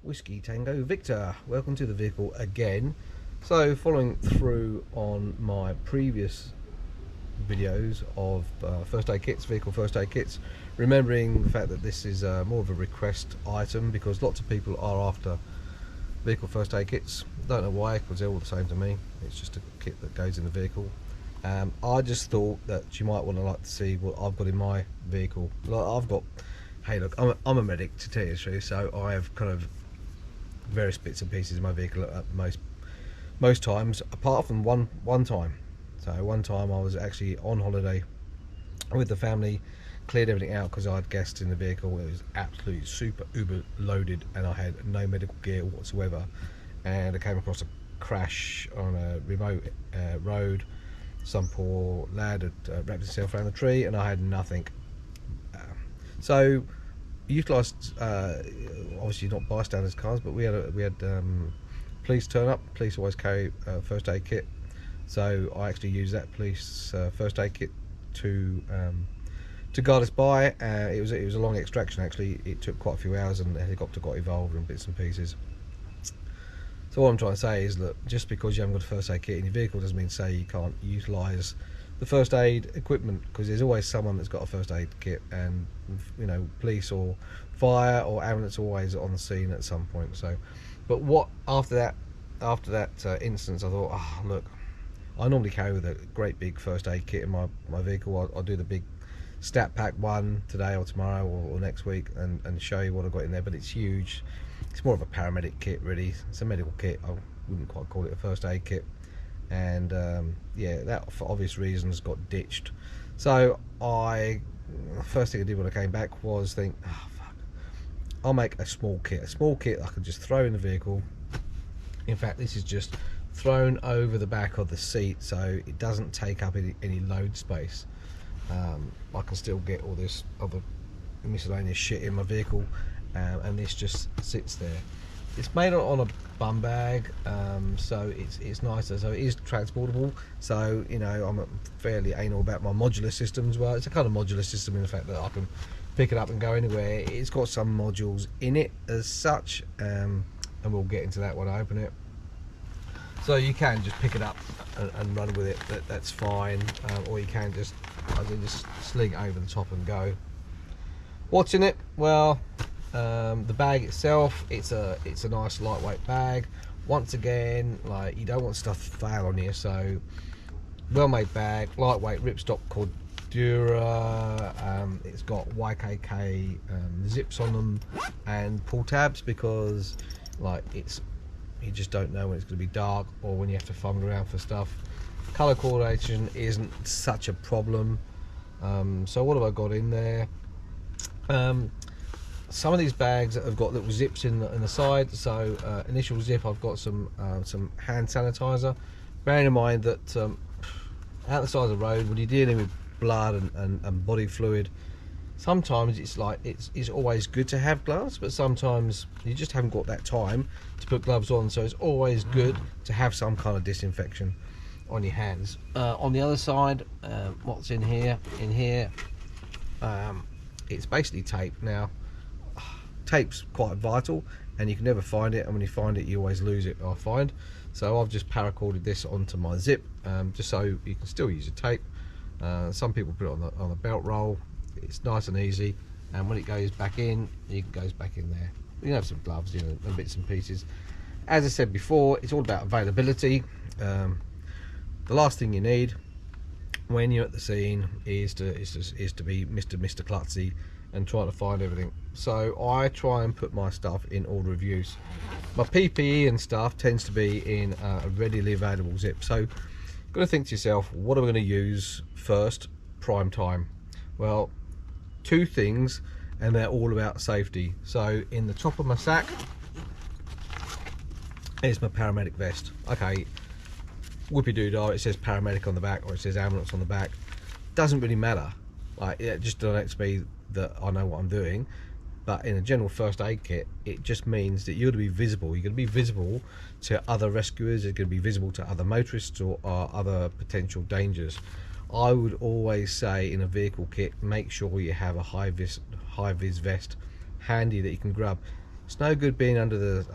Whiskey Tango Victor, welcome to the vehicle again. So following through on my previous videos of first aid kits, vehicle first aid kits, remembering the fact that this is more of a request item because lots of people are after vehicle first aid kits. Don't know why, because they're all the same to me. It's just a kit that goes in the vehicle. I just thought that you might want to like to see what I've got in my vehicle. Like I've got, hey look, I'm a medic, to tell you the truth, so I have kind of various bits and pieces in my vehicle at most times, apart from one time. So one time I was actually on holiday with the family, cleared everything out because I had guests in the vehicle. It was absolutely super uber loaded and I had no medical gear whatsoever, and I came across a crash on a remote road. Some poor lad had wrapped himself around the tree and I had nothing. So utilised, obviously not bystanders cars, but we had police turn up. Police always carry a first aid kit, so I actually used that police first aid kit to guide us by. It was a long extraction actually. It took quite a few hours and the helicopter got involved in bits and pieces. So what I'm trying to say is, look, just because you haven't got a first aid kit in your vehicle doesn't mean say you can't utilise the first aid equipment, because there's always someone that's got a first aid kit, and you know, police or fire or ambulance always on the scene at some point. So, but what after that instance, I thought, oh look, I normally carry with a great big first aid kit in my vehicle. I'll do the big stat pack one today or tomorrow or next week and show you what I've got in there, but it's huge. It's more of a paramedic kit really. It's a medical kit. I wouldn't quite call it a first aid kit. And yeah, that for obvious reasons got ditched. So first thing I did when I came back was think, oh fuck, I'll make a small kit I can just throw in the vehicle. In fact, this is just thrown over the back of the seat, so it doesn't take up any load space. I can still get all this other miscellaneous shit in my vehicle, and this just sits there. It's made on a bum bag, so it's nicer, so it is transportable. So you know, I'm fairly anal about my modular systems. Well, it's a kind of modular system in the fact that I can pick it up and go anywhere. It's got some modules in it as such, and we'll get into that when I open it. So you can just pick it up and run with it. That's fine, or you can just sling it over the top and go. What's in it? Well, the bag itself, it's a nice lightweight bag. Once again, like, you don't want stuff to fail on here, so well made bag, lightweight, ripstop Cordura. It's got YKK zips on them and pull tabs, because like you just don't know when it's going to be dark or when you have to fumble around for stuff. Colour coordination isn't such a problem. So what have I got in there? Some of these bags have got little zips in the side. So initial zip, I've got some hand sanitizer. Bearing in mind that out the side of the road, when you're dealing with blood and body fluid, sometimes it's like it's always good to have gloves, but sometimes you just haven't got that time to put gloves on. So it's always good to have some kind of disinfection on your hands. On the other side, what's in here? It's basically tape. Now, tape's quite vital, and you can never find it, and when you find it, you always lose it, I find. So I've just paracorded this onto my zip, just so you can still use a tape. Some people put it on the belt roll. It's nice and easy, and when it goes back in, it goes back in there. You can have some gloves, you know, and bits and pieces. As I said before, it's all about availability. The last thing you need when you're at the scene is to be Mr. Klutzy and try to find everything. So I try and put my stuff in order of use. My PPE and stuff tends to be in a readily available zip. So you've got to think to yourself, what am I going to use first? Prime time. Well, two things, and they're all about safety. So in the top of my sack, Here's my paramedic vest. Okay, whoopie-doo-dah, it says paramedic on the back or it says ambulance on the back. Doesn't really matter. Like, it just denotes me that I know what I'm doing. But in a general first aid kit, it just means that you're going to be visible. You're going to be visible to other rescuers. You're going to be visible to other motorists or other potential dangers. I would always say in a vehicle kit, make sure you have a high vis vest handy that you can grab. It's no good being under the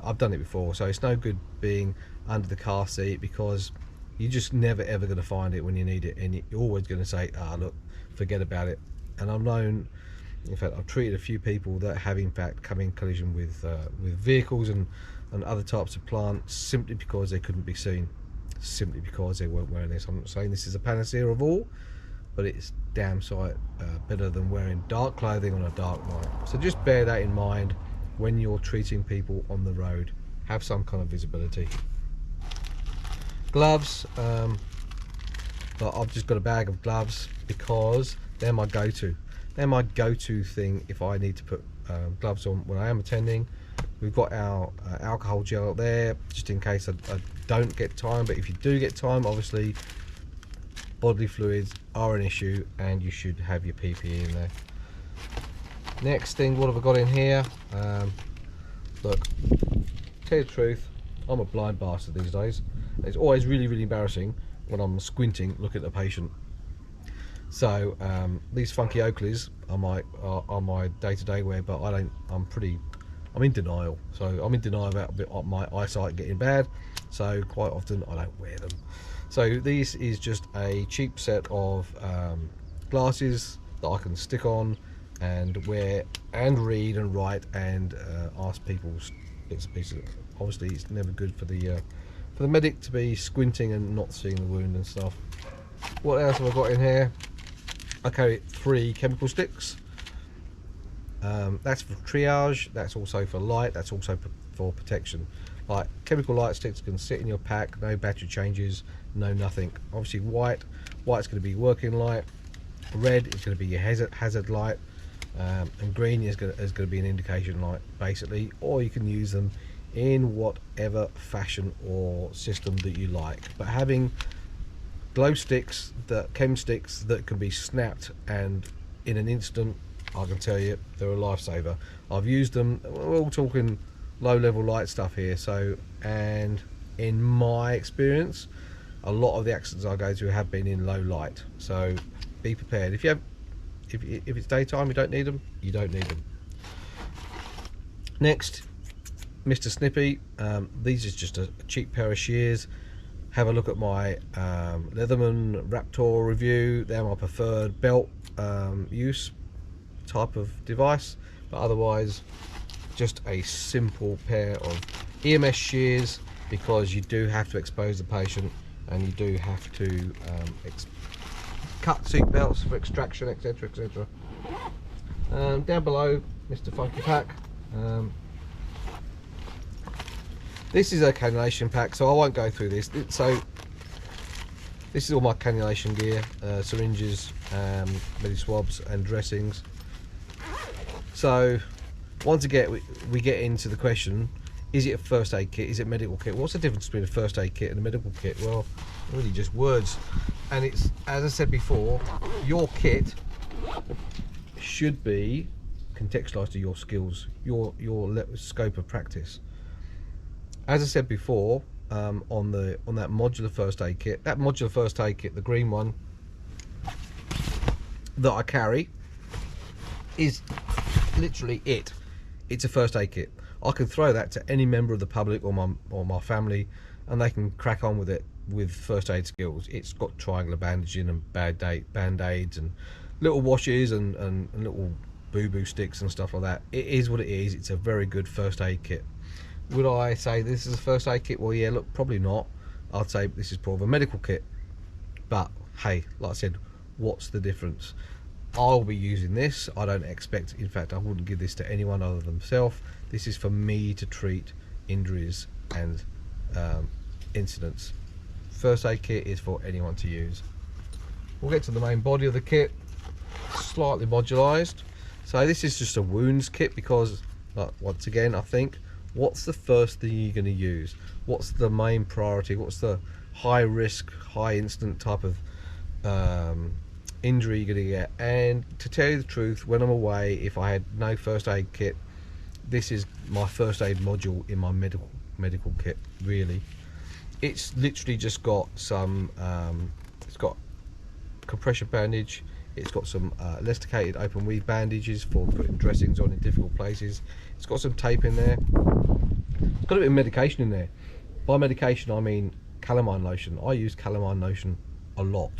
I've done it before, so it's no good being under the car seat, because you're just never ever going to find it when you need it, and you're always going to say, look, forget about it. And I've known, in fact, I've treated a few people that have in fact come in collision with vehicles and other types of plant simply because they couldn't be seen, simply because they weren't wearing this. I'm not saying this is a panacea of all, but it's damn sight better than wearing dark clothing on a dark night. So just bear that in mind when you're treating people on the road. Have some kind of visibility. Gloves, I've just got a bag of gloves because they're my go-to. They're my go-to thing if I need to put gloves on when I am attending. We've got our alcohol gel up there just in case I don't get time, but if you do get time, obviously bodily fluids are an issue and you should have your PPE in there. Next thing, what have I got in here? Look, tell you the truth, I'm a blind bastard these days. It's always really embarrassing when I'm squinting looking at the patient. So these funky Oakleys are my day-to-day wear, but I'm in denial. So I'm in denial about my eyesight getting bad, so quite often I don't wear them. So this is just a cheap set of glasses that I can stick on and wear and read and write and ask people bits and pieces. Obviously it's never good for the medic to be squinting and not seeing the wound and stuff. What else have I got in here? I carry 3 chemical sticks. That's for triage, that's also for light, that's also for protection. Like, chemical light sticks can sit in your pack, no battery changes, no nothing. Obviously white's going to be working light, red is going to be your hazard light, and green is going to be an indication light basically, or you can use them in whatever fashion or system that you like. But having glow sticks, chem sticks that can be snapped and in an instant, I can tell you they're a lifesaver. I've used them. We're all talking low level light stuff here, so, and in my experience a lot of the accidents I go to have been in low light, so be prepared. If it's daytime, you don't need them, Next, Mr. Snippy. These is just a cheap pair of shears. Have a look at my Leatherman Raptor review. They're my preferred belt use type of device, but otherwise just a simple pair of EMS shears, because you do have to expose the patient and you do have to cut seat belts for extraction, etc, etc. Down below, Mr. Funky Pack. This is a cannulation pack, so I won't go through this. So this is all my cannulation gear, syringes, medi swabs and dressings. So once again we get into the question, is it a first aid kit, is it a medical kit? What's the difference between a first aid kit and a medical kit? Well, really just words. And it's, as I said before, your kit should be contextualized to your skills, your scope of practice. As I said before, on that modular first aid kit, the green one that I carry, is literally it. It's a first aid kit. I can throw that to any member of the public or my family, and they can crack on with it with first aid skills. It's got triangular bandaging and band-aids and little washes and little boo-boo sticks and stuff like that. It is what it is. It's a very good first aid kit. Would I say this is a first aid kit? Well, yeah, look, probably not. I'd say this is probably a medical kit. But hey, like I said, what's the difference? I'll be using this. I don't expect, in fact, I wouldn't give this to anyone other than myself. This is for me to treat injuries and incidents. First aid kit is for anyone to use. We'll get to the main body of the kit. Slightly modularized. So this is just a wounds kit because, once again, I think what's the first thing you're going to use? What's the main priority? What's the high risk, high instant type of injury you're going to get? And to tell you the truth, when I'm away, if I had no first aid kit, this is my first aid module in my medical kit. Really, it's literally just got some it's got compression bandage, it's got some elasticated open weave bandages for putting dressings on in difficult places, it's got some tape in there, it's got a bit of medication in there. By medication I mean calamine lotion. I use calamine lotion a lot.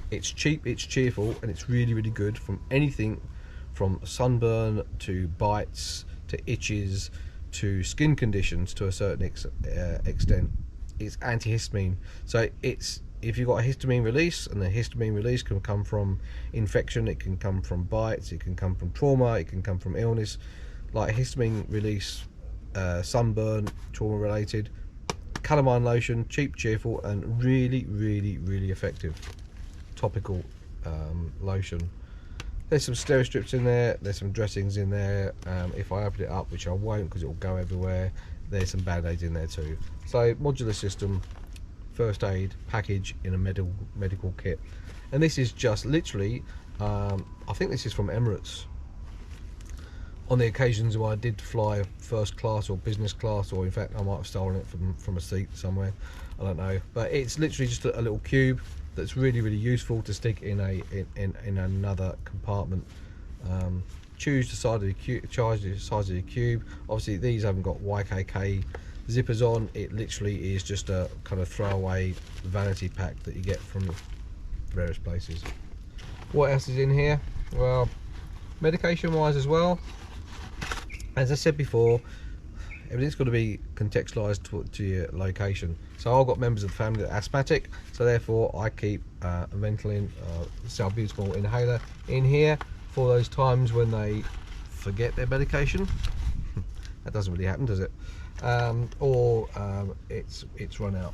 It's cheap, it's cheerful, and it's really good from anything from sunburn to bites to itches to skin conditions to a certain extent. It's antihistamine, so it's, if you've got a histamine release, and the histamine release can come from infection, it can come from bites, it can come from trauma, it can come from illness. Like histamine release, sunburn, trauma related, calamine lotion, cheap, cheerful, and really effective topical lotion. There's some Steri-Strips in there, there's some dressings in there. If I open it up, which I won't because it will go everywhere, there's some band-aids in there too. So modular system, first aid package in a medical kit. And this is just literally, I think this is from Emirates. On the occasions where I did fly first class or business class, or in fact I might have stolen it from a seat somewhere, I don't know. But it's literally just a little cube that's really useful to stick in another compartment. Choose the side of the cube, charge the size of the cube. Obviously these haven't got YKK zippers on, it literally is just a kind of throwaway vanity pack that you get from various places. What else is in here? Well, medication wise as well, as I said before, everything's got to be contextualized to your location. So I've got members of the family that are asthmatic, so therefore I keep a Ventolin salbutamol inhaler in here for those times when they forget their medication. That doesn't really happen, does it? Or it's run out.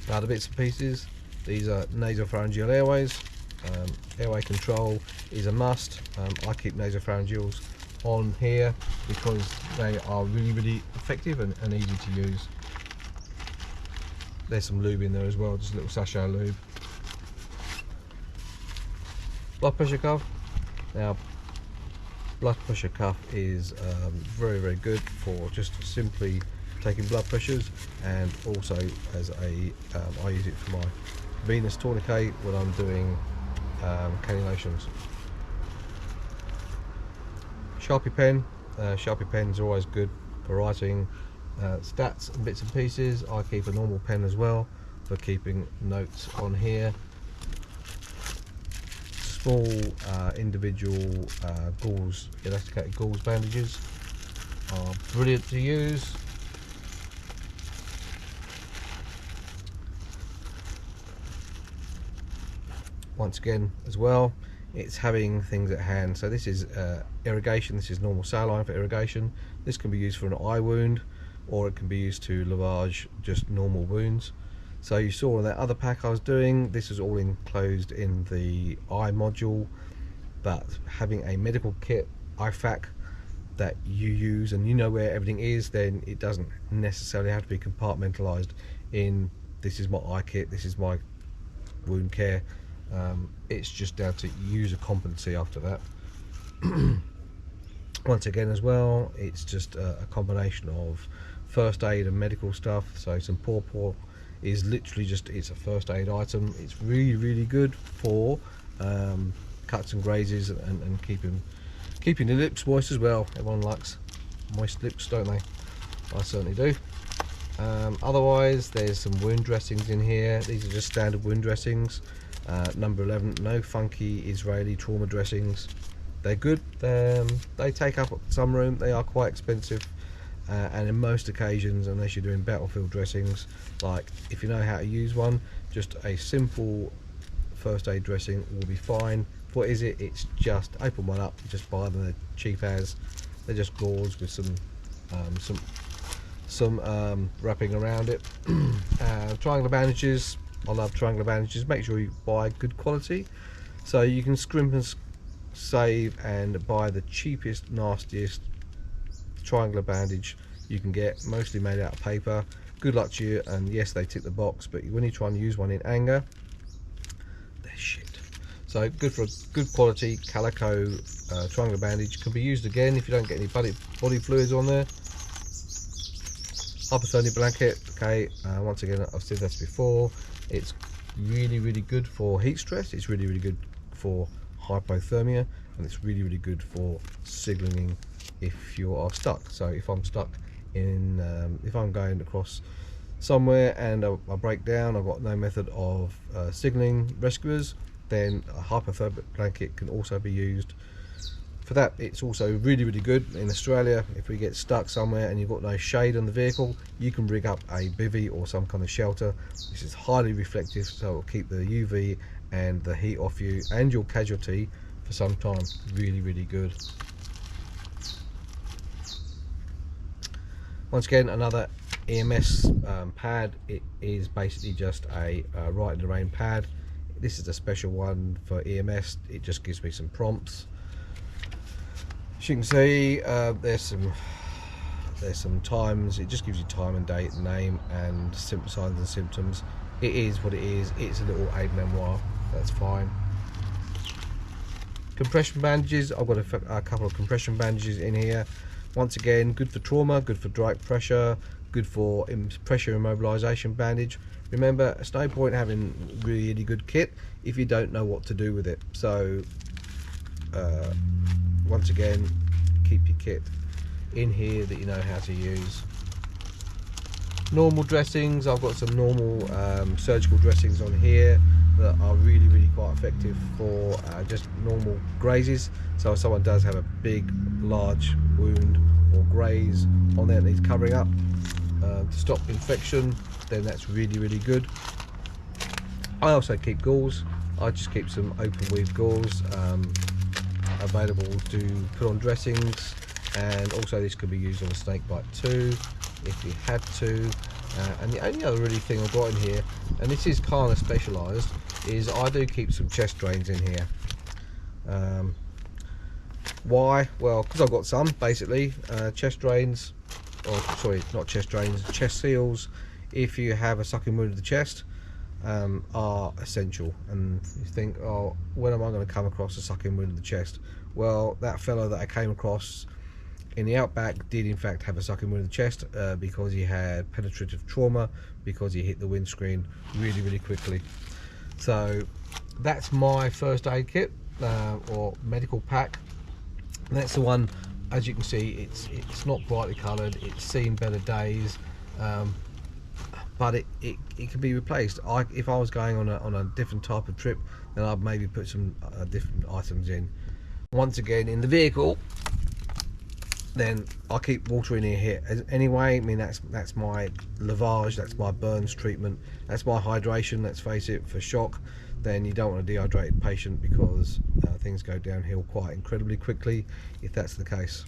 Now the bits and pieces, these are nasopharyngeal airways. Airway control is a must. I keep nasopharyngeals on here because they are really effective and easy to use. There's some lube in there as well, just a little sachet of lube. Blood pressure cuff. Now blood pressure cuff is very good for just simply taking blood pressures, and also as a I use it for my venous tourniquet when I'm doing cannulations. Sharpie pen. Sharpie pens are always good for writing stats and bits and pieces. I keep a normal pen as well for keeping notes on here. Small individual gauze, elasticated gauze bandages are brilliant to use. Once again as well, it's having things at hand. So this is irrigation, this is normal saline for irrigation. This can be used for an eye wound, or it can be used to lavage just normal wounds. So you saw in that other pack I was doing, this is all enclosed in the eye module, but having a medical kit, IFAK, that you use and you know where everything is, then it doesn't necessarily have to be compartmentalized in this is my eye kit, this is my wound care. It's just down to user competency after that. Once again as well, it's just a combination of first aid and medical stuff. So some pawpaw is literally just, it's a first aid item. It's really good for cuts and grazes and keeping the lips moist as well. Everyone likes moist lips, don't they? I certainly do. Otherwise there's some wound dressings in here. These are just standard wound dressings. Number 11, no funky Israeli trauma dressings. They're good. They take up some room. They are quite expensive, and in most occasions, unless you're doing battlefield dressings, like if you know how to use one, just a simple first aid dressing will be fine. What is it? It's just open one up, just buy them. They're cheap as. They're just gauze with some wrapping around it. Triangular bandages. I love triangular bandages. Make sure you buy good quality, so you can scrimp save and buy the cheapest, nastiest triangular bandage you can get, mostly made out of paper. Good luck to you, and yes, they tick the box, but when you try and use one in anger, they're shit. So good for a good quality calico triangular bandage. Can be used again if you don't get any body fluids on there. Hypothermia blanket, okay, once again, I've said this before, it's really good for heat stress, it's really good for hypothermia, and it's really good for signaling if you are stuck. So if I'm stuck in, if I'm going across somewhere and I break down, I've got no method of signaling rescuers, then a hypothermic blanket can also be used for that. It's also really good in Australia. If we get stuck somewhere and you've got no shade on the vehicle, you can rig up a bivvy or some kind of shelter. This is highly reflective, so it'll keep the UV and the heat off you and your casualty for some time. Really good. Once again, another EMS pad. It is basically just a right in the rain pad. This is a special one for EMS. It just gives me some prompts. As you can see, there's some times. It just gives you time and date, name, and signs and symptoms. It is what it is. It's a little aid memoir. That's fine. Compression bandages. I've got a couple of compression bandages in here. Once again, good for trauma, good for direct pressure, good for pressure immobilization bandage. Remember, it's no point having really good kit if you don't know what to do with it. So once again, keep your kit in here that you know how to use. Normal dressings. I've got some normal surgical dressings on here that are really quite effective for just normal grazes. So if someone does have a big, large wound or graze on there that needs covering up to stop infection, then that's really good. I also keep gauze. I just keep some open weave gauze available to put on dressings, and also this could be used on a snake bite too if you had to. And the only other really thing I've got in here, and this is kind of specialised, is I do keep some chest drains in here. Why? Well, because I've got some basically chest drains, or sorry, not chest drains, chest seals. If you have a sucking wound of the chest, are essential. And you think, oh, when am I going to come across a sucking wound of the chest? Well, that fellow that I came across in the outback did in fact have a sucking wound of the chest because he had penetrative trauma, because he hit the windscreen really quickly. So that's my first aid kit or medical pack. And that's the one, as you can see, it's not brightly coloured, it's seen better days, but it can be replaced. If I was going on a different type of trip, then I'd maybe put some different items in. Once again, in the vehicle, then I keep water in here anyway. I mean, that's my lavage, that's my burns treatment, that's my hydration. Let's face it, for shock, then you don't want a dehydrated patient, because things go downhill quite incredibly quickly if that's the case.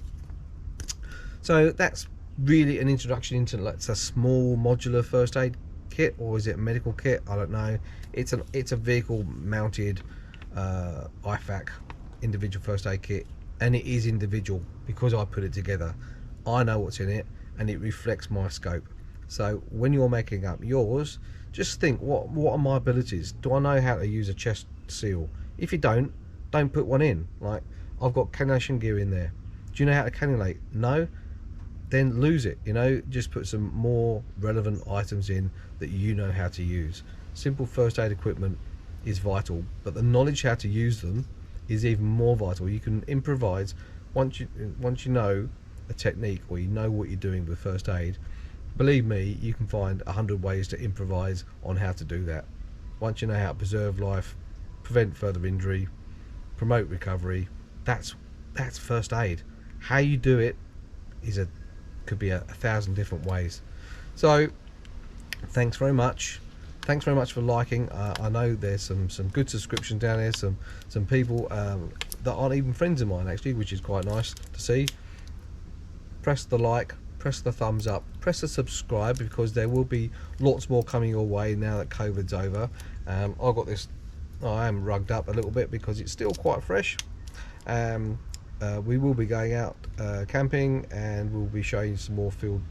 So that's really an introduction into, it's a small modular first aid kit, or is it a medical kit? I don't know. It's a vehicle mounted IFAK individual first aid kit, and it is individual because I put it together. I know what's in it and it reflects my scope. So when you're making up yours, just think, what are my abilities? Do I know how to use a chest seal? If you don't put one in. Like, I've got cannulation gear in there. Do you know how to cannulate? No? Then lose it, you know. Just put some more relevant items in that you know how to use. Simple first aid equipment is vital, but the knowledge how to use them is even more vital. You can improvise once you know a technique, or you know what you're doing with first aid. Believe me, you can find 100 ways to improvise on how to do that. Once you know how to preserve life, prevent further injury, promote recovery, that's first aid. How you do it could be a thousand different ways. So thanks very much for liking. I know there's some good subscriptions down there, some people that aren't even friends of mine actually, which is quite nice to see. Press the like, press the thumbs up, press the subscribe, because there will be lots more coming your way now that COVID's over. I've got this, I am rugged up a little bit because it's still quite fresh, We will be going out camping, and we'll be showing you some more field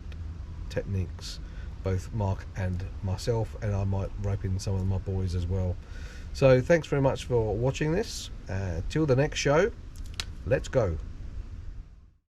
techniques, both Mark and myself, and I might rope in some of my boys as well. So thanks very much for watching this. Till the next show, let's go.